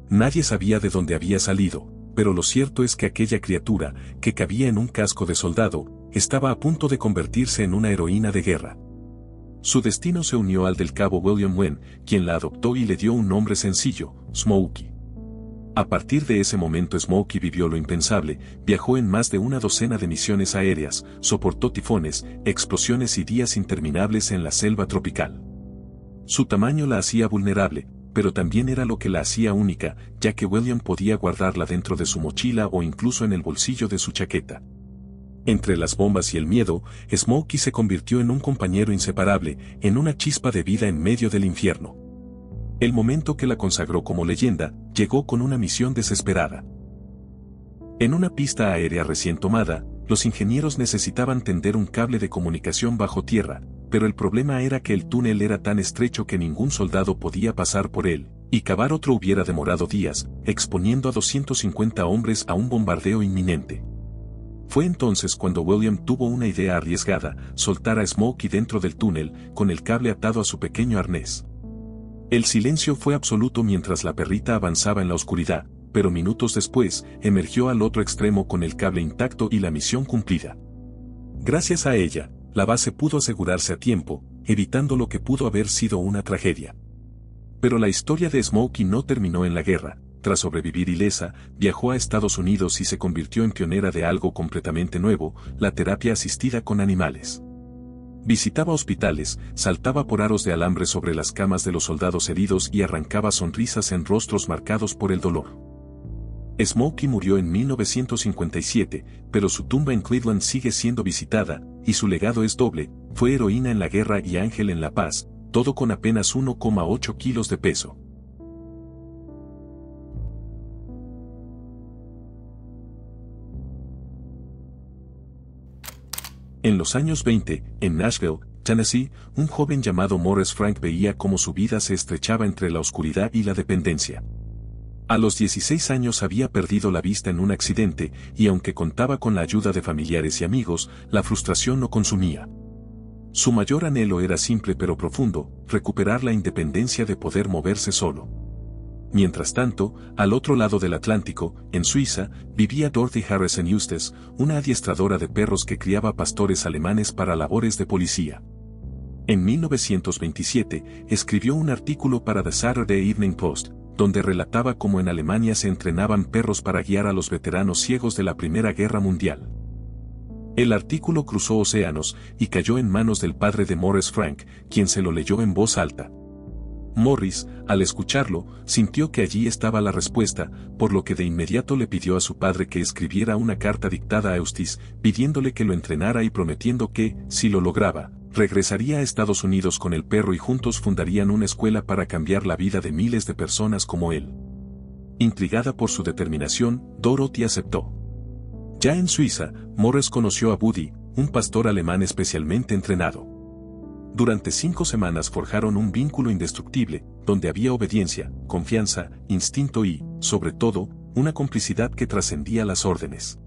Nadie sabía de dónde había salido, pero lo cierto es que aquella criatura, que cabía en un casco de soldado, estaba a punto de convertirse en una heroína de guerra. Su destino se unió al del cabo William Wen, quien la adoptó y le dio un nombre sencillo, Smokey. A partir de ese momento Smokey vivió lo impensable, viajó en más de una docena de misiones aéreas, soportó tifones, explosiones y días interminables en la selva tropical. Su tamaño la hacía vulnerable, pero también era lo que la hacía única, ya que William podía guardarla dentro de su mochila o incluso en el bolsillo de su chaqueta. Entre las bombas y el miedo, Smokey se convirtió en un compañero inseparable, en una chispa de vida en medio del infierno. El momento que la consagró como leyenda, llegó con una misión desesperada. En una pista aérea recién tomada, los ingenieros necesitaban tender un cable de comunicación bajo tierra, pero el problema era que el túnel era tan estrecho que ningún soldado podía pasar por él, y cavar otro hubiera demorado días, exponiendo a 250 hombres a un bombardeo inminente. Fue entonces cuando William tuvo una idea arriesgada, soltar a Smokey dentro del túnel, con el cable atado a su pequeño arnés. El silencio fue absoluto mientras la perrita avanzaba en la oscuridad, pero minutos después, emergió al otro extremo con el cable intacto y la misión cumplida. Gracias a ella, la base pudo asegurarse a tiempo, evitando lo que pudo haber sido una tragedia. Pero la historia de Smokey no terminó en la guerra. Tras sobrevivir ilesa, viajó a Estados Unidos y se convirtió en pionera de algo completamente nuevo, la terapia asistida con animales. Visitaba hospitales, saltaba por aros de alambre sobre las camas de los soldados heridos y arrancaba sonrisas en rostros marcados por el dolor. Smokey murió en 1957, pero su tumba en Cleveland sigue siendo visitada, y su legado es doble: fue heroína en la guerra y ángel en la paz, todo con apenas 1,8 kilos de peso. En los años 20, en Nashville, Tennessee, un joven llamado Morris Frank veía cómo su vida se estrechaba entre la oscuridad y la dependencia. A los 16 años había perdido la vista en un accidente, y aunque contaba con la ayuda de familiares y amigos, la frustración lo consumía. Su mayor anhelo era simple pero profundo: recuperar la independencia de poder moverse solo. Mientras tanto, al otro lado del Atlántico, en Suiza, vivía Dorothy Harrison Eustace, una adiestradora de perros que criaba pastores alemanes para labores de policía. En 1927, escribió un artículo para The Saturday Evening Post, donde relataba cómo en Alemania se entrenaban perros para guiar a los veteranos ciegos de la Primera Guerra Mundial. El artículo cruzó océanos y cayó en manos del padre de Morris Frank, quien se lo leyó en voz alta. Morris, al escucharlo, sintió que allí estaba la respuesta, por lo que de inmediato le pidió a su padre que escribiera una carta dictada a Eustace, pidiéndole que lo entrenara y prometiendo que, si lo lograba, regresaría a Estados Unidos con el perro y juntos fundarían una escuela para cambiar la vida de miles de personas como él. Intrigada por su determinación, Dorothy aceptó. Ya en Suiza, Morris conoció a Buddy, un pastor alemán especialmente entrenado. Durante 5 semanas forjaron un vínculo indestructible, donde había obediencia, confianza, instinto y, sobre todo, una complicidad que trascendía las órdenes.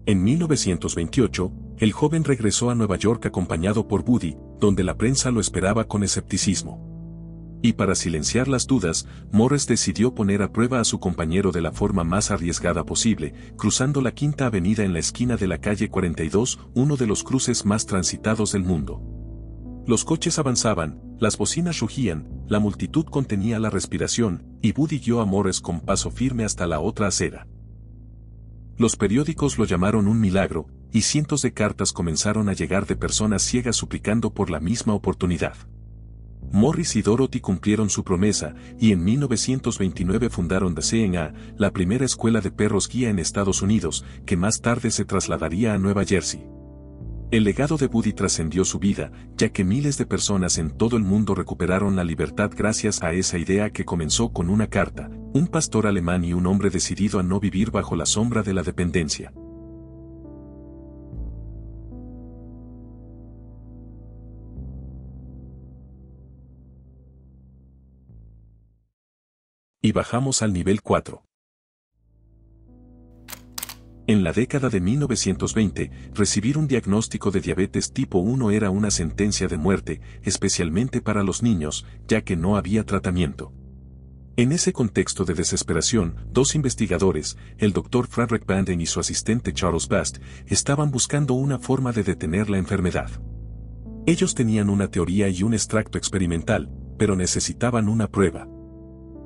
En 1928, el joven regresó a Nueva York acompañado por Buddy, donde la prensa lo esperaba con escepticismo. Y para silenciar las dudas, Morris decidió poner a prueba a su compañero de la forma más arriesgada posible, cruzando la Quinta Avenida en la esquina de la calle 42, uno de los cruces más transitados del mundo. Los coches avanzaban, las bocinas rugían, la multitud contenía la respiración, y Buddy guió a Morris con paso firme hasta la otra acera. Los periódicos lo llamaron un milagro, y cientos de cartas comenzaron a llegar de personas ciegas suplicando por la misma oportunidad. Morris y Dorothy cumplieron su promesa, y en 1929 fundaron The C&A, la primera escuela de perros guía en Estados Unidos, que más tarde se trasladaría a Nueva Jersey. El legado de Buddy trascendió su vida, ya que miles de personas en todo el mundo recuperaron la libertad gracias a esa idea que comenzó con una carta, un pastor alemán y un hombre decidido a no vivir bajo la sombra de la dependencia. Y bajamos al nivel 4. En la década de 1920, recibir un diagnóstico de diabetes tipo 1 era una sentencia de muerte, especialmente para los niños, ya que no había tratamiento. En ese contexto de desesperación, 2 investigadores, el Dr. Frederick Banden y su asistente Charles Bast, estaban buscando una forma de detener la enfermedad. Ellos tenían una teoría y un extracto experimental, pero necesitaban una prueba.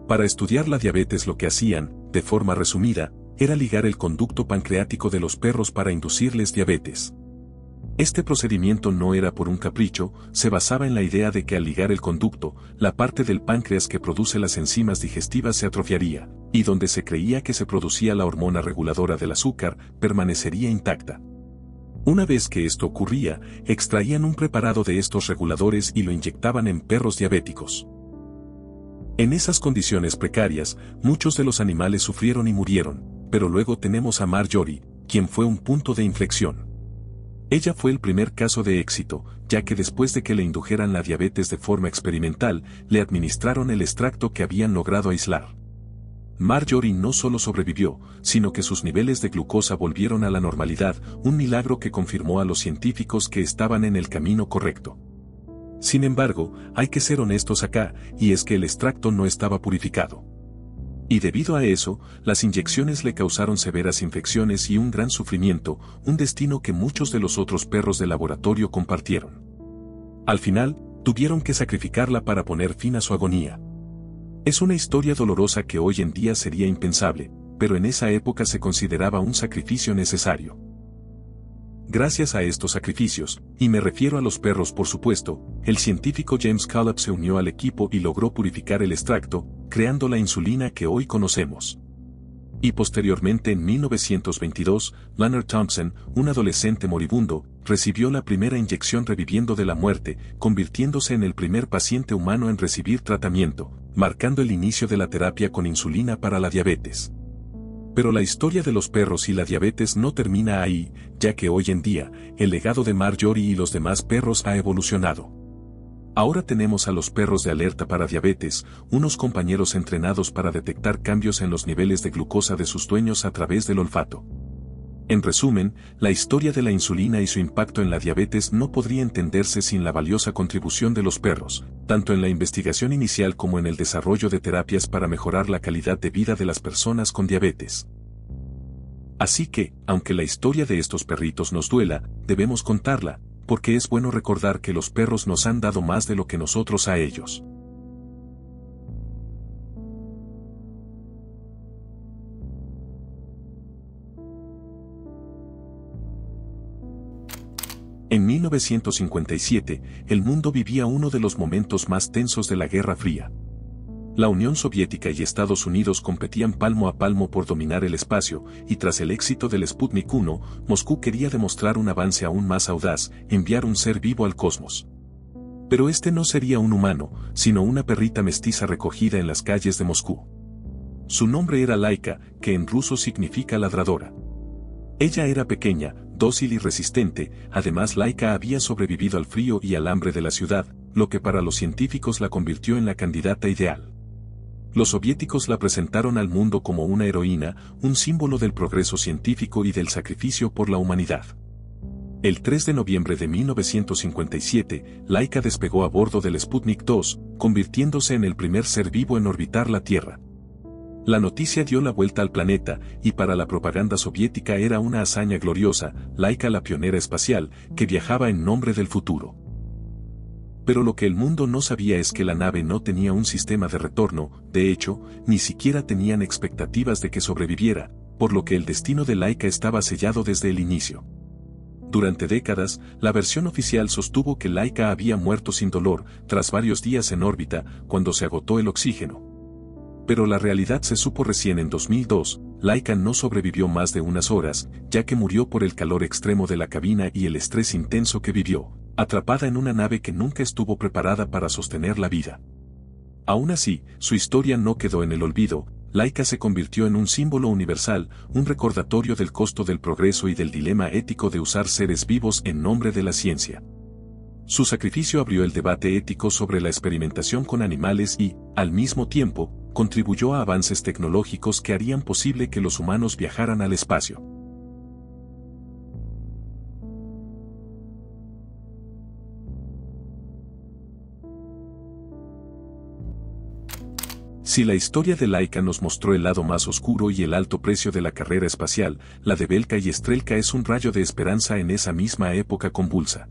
Para estudiar la diabetes lo que hacían, de forma resumida, era ligar el conducto pancreático de los perros para inducirles diabetes. Este procedimiento no era por un capricho, se basaba en la idea de que al ligar el conducto, la parte del páncreas que produce las enzimas digestivas se atrofiaría, y donde se creía que se producía la hormona reguladora del azúcar, permanecería intacta. Una vez que esto ocurría, extraían un preparado de estos reguladores y lo inyectaban en perros diabéticos. En esas condiciones precarias, muchos de los animales sufrieron y murieron, pero luego tenemos a Marjorie, quien fue un punto de inflexión. Ella fue el primer caso de éxito, ya que después de que le indujeran la diabetes de forma experimental, le administraron el extracto que habían logrado aislar. Marjorie no solo sobrevivió, sino que sus niveles de glucosa volvieron a la normalidad, un milagro que confirmó a los científicos que estaban en el camino correcto. Sin embargo, hay que ser honestos acá, y es que el extracto no estaba purificado. Y debido a eso, las inyecciones le causaron severas infecciones y un gran sufrimiento, un destino que muchos de los otros perros de laboratorio compartieron. Al final, tuvieron que sacrificarla para poner fin a su agonía. Es una historia dolorosa que hoy en día sería impensable, pero en esa época se consideraba un sacrificio necesario. Gracias a estos sacrificios, y me refiero a los perros por supuesto, el científico James Cullop se unió al equipo y logró purificar el extracto, creando la insulina que hoy conocemos. Y posteriormente en 1922, Leonard Thompson, un adolescente moribundo, recibió la primera inyección reviviendo de la muerte, convirtiéndose en el primer paciente humano en recibir tratamiento, marcando el inicio de la terapia con insulina para la diabetes. Pero la historia de los perros y la diabetes no termina ahí, ya que hoy en día, el legado de Marjorie y los demás perros ha evolucionado. Ahora tenemos a los perros de alerta para diabetes, unos compañeros entrenados para detectar cambios en los niveles de glucosa de sus dueños a través del olfato. En resumen, la historia de la insulina y su impacto en la diabetes no podría entenderse sin la valiosa contribución de los perros, tanto en la investigación inicial como en el desarrollo de terapias para mejorar la calidad de vida de las personas con diabetes. Así que, aunque la historia de estos perritos nos duela, debemos contarla, porque es bueno recordar que los perros nos han dado más de lo que nosotros a ellos. En 1957, el mundo vivía uno de los momentos más tensos de la Guerra Fría. La Unión Soviética y Estados Unidos competían palmo a palmo por dominar el espacio, y tras el éxito del Sputnik 1, Moscú quería demostrar un avance aún más audaz, enviar un ser vivo al cosmos. Pero este no sería un humano, sino una perrita mestiza recogida en las calles de Moscú. Su nombre era Laika, que en ruso significa ladradora. Ella era pequeña, dócil y resistente, además Laika había sobrevivido al frío y al hambre de la ciudad, lo que para los científicos la convirtió en la candidata ideal. Los soviéticos la presentaron al mundo como una heroína, un símbolo del progreso científico y del sacrificio por la humanidad. El 3 de noviembre de 1957, Laika despegó a bordo del Sputnik 2, convirtiéndose en el primer ser vivo en orbitar la Tierra. La noticia dio la vuelta al planeta, y para la propaganda soviética era una hazaña gloriosa, Laika la pionera espacial, que viajaba en nombre del futuro. Pero lo que el mundo no sabía es que la nave no tenía un sistema de retorno, de hecho, ni siquiera tenían expectativas de que sobreviviera, por lo que el destino de Laika estaba sellado desde el inicio. Durante décadas, la versión oficial sostuvo que Laika había muerto sin dolor, tras varios días en órbita, cuando se agotó el oxígeno. Pero la realidad se supo recién en 2002, Laika no sobrevivió más de unas horas, ya que murió por el calor extremo de la cabina y el estrés intenso que vivió, atrapada en una nave que nunca estuvo preparada para sostener la vida. Aún así, su historia no quedó en el olvido. Laika se convirtió en un símbolo universal, un recordatorio del costo del progreso y del dilema ético de usar seres vivos en nombre de la ciencia. Su sacrificio abrió el debate ético sobre la experimentación con animales y, al mismo tiempo, contribuyó a avances tecnológicos que harían posible que los humanos viajaran al espacio. Si la historia de Laika nos mostró el lado más oscuro y el alto precio de la carrera espacial, la de Belka y Estrelka es un rayo de esperanza en esa misma época convulsa.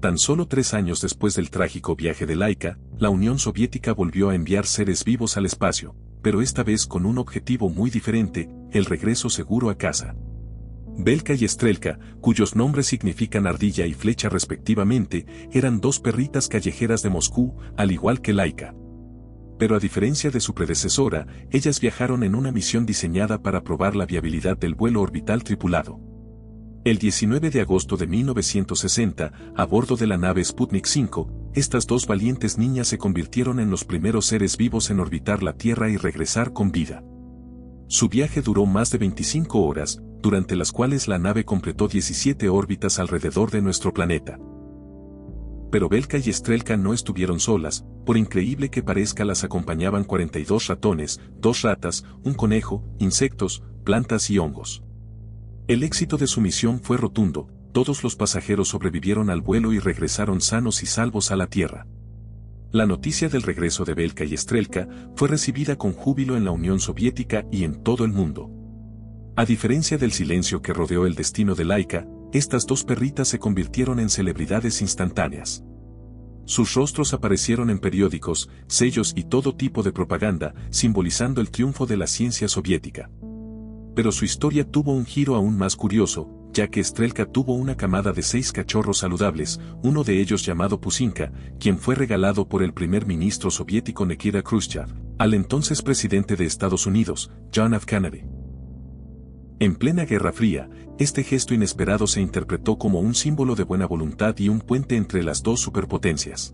Tan solo 3 años después del trágico viaje de Laika, la Unión Soviética volvió a enviar seres vivos al espacio, pero esta vez con un objetivo muy diferente, el regreso seguro a casa. Belka y Estrelka, cuyos nombres significan ardilla y flecha respectivamente, eran 2 perritas callejeras de Moscú, al igual que Laika. Pero a diferencia de su predecesora, ellas viajaron en una misión diseñada para probar la viabilidad del vuelo orbital tripulado. El 19 de agosto de 1960, a bordo de la nave Sputnik 5, estas 2 valientes niñas se convirtieron en los primeros seres vivos en orbitar la Tierra y regresar con vida. Su viaje duró más de 25 horas, durante las cuales la nave completó 17 órbitas alrededor de nuestro planeta. Pero Belka y Estrelka no estuvieron solas, por increíble que parezca las acompañaban 42 ratones, 2 ratas, un conejo, insectos, plantas y hongos. El éxito de su misión fue rotundo, todos los pasajeros sobrevivieron al vuelo y regresaron sanos y salvos a la Tierra. La noticia del regreso de Belka y Estrelka fue recibida con júbilo en la Unión Soviética y en todo el mundo. A diferencia del silencio que rodeó el destino de Laika, estas 2 perritas se convirtieron en celebridades instantáneas. Sus rostros aparecieron en periódicos, sellos y todo tipo de propaganda, simbolizando el triunfo de la ciencia soviética. Pero su historia tuvo un giro aún más curioso, ya que Estrelka tuvo una camada de 6 cachorros saludables, uno de ellos llamado Pusinka, quien fue regalado por el primer ministro soviético Nikita Khrushchev, al entonces presidente de Estados Unidos, John F. Kennedy. En plena Guerra Fría, este gesto inesperado se interpretó como un símbolo de buena voluntad y un puente entre las 2 superpotencias.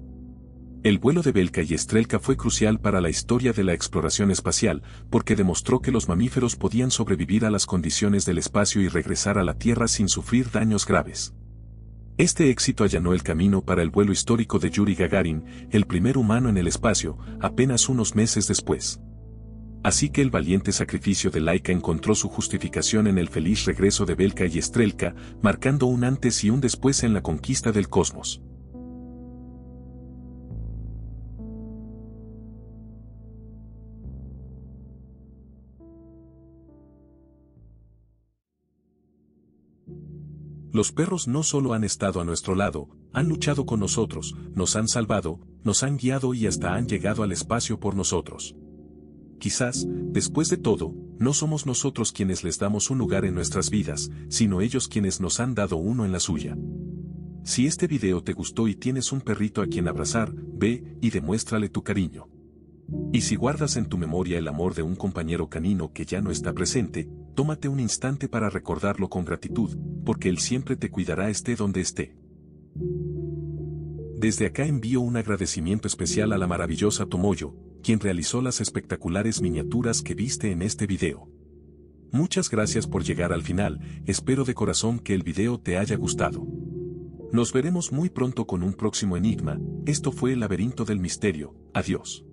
El vuelo de Belka y Estrelka fue crucial para la historia de la exploración espacial, porque demostró que los mamíferos podían sobrevivir a las condiciones del espacio y regresar a la Tierra sin sufrir daños graves. Este éxito allanó el camino para el vuelo histórico de Yuri Gagarin, el primer humano en el espacio, apenas unos meses después. Así que el valiente sacrificio de Laika encontró su justificación en el feliz regreso de Belka y Estrelka, marcando un antes y un después en la conquista del cosmos. Los perros no solo han estado a nuestro lado, han luchado con nosotros, nos han salvado, nos han guiado y hasta han llegado al espacio por nosotros. Quizás, después de todo, no somos nosotros quienes les damos un lugar en nuestras vidas, sino ellos quienes nos han dado uno en la suya. Si este video te gustó y tienes un perrito a quien abrazar, ve y demuéstrale tu cariño. Y si guardas en tu memoria el amor de un compañero canino que ya no está presente, tómate un instante para recordarlo con gratitud, porque él siempre te cuidará esté donde esté. Desde acá envío un agradecimiento especial a la maravillosa Tomoyo, quien realizó las espectaculares miniaturas que viste en este video. Muchas gracias por llegar al final, espero de corazón que el video te haya gustado. Nos veremos muy pronto con un próximo enigma, esto fue el laberinto del misterio, adiós.